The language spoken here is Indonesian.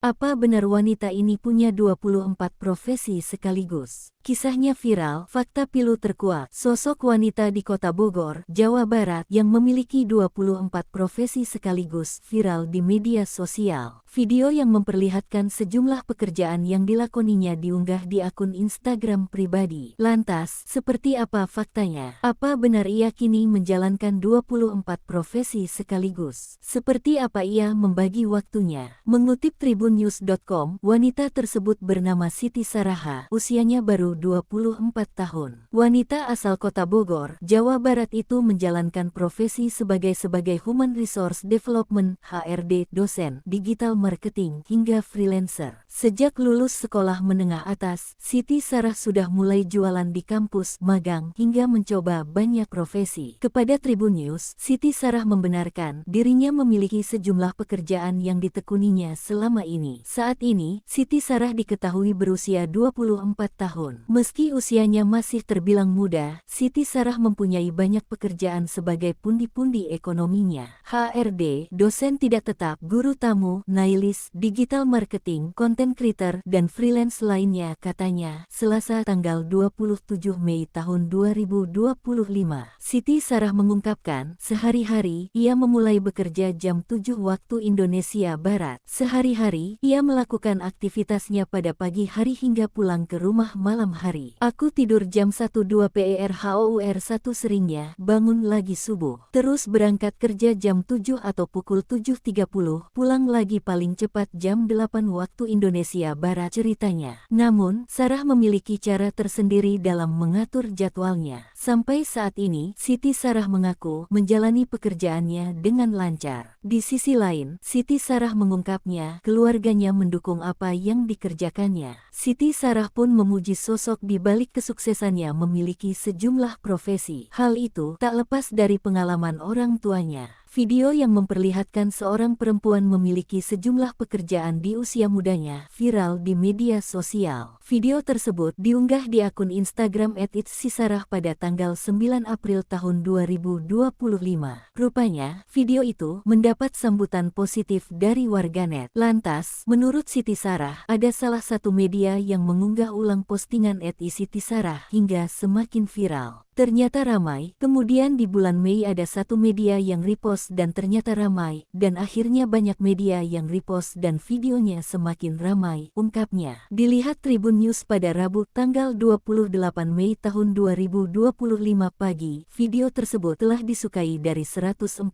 Apa benar wanita ini punya 24 profesi sekaligus? Kisahnya viral, fakta pilu terkuak. Sosok wanita di Kota Bogor, Jawa Barat yang memiliki 24 profesi sekaligus viral di media sosial. Video yang memperlihatkan sejumlah pekerjaan yang dilakoninya diunggah di akun Instagram pribadi. Lantas, seperti apa faktanya? Apa benar ia kini menjalankan 24 profesi sekaligus? Seperti apa ia membagi waktunya? Mengutip tribunnews.com, wanita tersebut bernama Siti Saraha, usianya baru 24 tahun. Wanita asal Kota Bogor, Jawa Barat itu menjalankan profesi sebagai Human Resource Development (HRD), dosen, digital marketing, hingga freelancer. Sejak lulus sekolah menengah atas, Siti Sarah sudah mulai jualan di kampus, magang, hingga mencoba banyak profesi. Kepada Tribun News, Siti Sarah membenarkan dirinya memiliki sejumlah pekerjaan yang ditekuninya selama ini. Saat ini, Siti Sarah diketahui berusia 24 tahun. Meski usianya masih terbilang muda, Siti Sarah mempunyai banyak pekerjaan sebagai pundi-pundi ekonominya. HRD, dosen tidak tetap, guru tamu, nailis, digital marketing, content creator, dan freelance lainnya, katanya, Selasa tanggal 27 Mei tahun 2025. Siti Sarah mengungkapkan, sehari-hari, ia memulai bekerja jam 7 waktu Indonesia Barat. Sehari-hari, ia melakukan aktivitasnya pada pagi hari hingga pulang ke rumah malam hari. Aku tidur jam 1-2 PERHOUR 1 seringnya, bangun lagi subuh. Terus berangkat kerja jam 7 atau pukul 7.30, pulang lagi paling cepat jam 8 waktu Indonesia Barat, ceritanya. Namun, Sarah memiliki cara tersendiri dalam mengatur jadwalnya. Sampai saat ini, Siti Sarah mengaku menjalani pekerjaannya dengan lancar. Di sisi lain, Siti Sarah mengungkapnya, keluarganya mendukung apa yang dikerjakannya. Siti Sarah pun memuji sosok di balik kesuksesannya memiliki sejumlah profesi. Hal itu tak lepas dari pengalaman orang tuanya. Video yang memperlihatkan seorang perempuan memiliki sejumlah pekerjaan di usia mudanya viral di media sosial. Video tersebut diunggah di akun Instagram @itsisarah pada tanggal 9 April tahun 2025. Rupanya, video itu mendapat sambutan positif dari warganet. Lantas, menurut Siti Sarah, ada salah satu media yang mengunggah ulang postingan @isitisarah hingga semakin viral. Ternyata ramai, kemudian di bulan Mei ada satu media yang repost dan ternyata ramai, dan akhirnya banyak media yang repost dan videonya semakin ramai, ungkapnya. Dilihat Tribun News pada Rabu tanggal 28 Mei tahun 2025 pagi, video tersebut telah disukai dari 140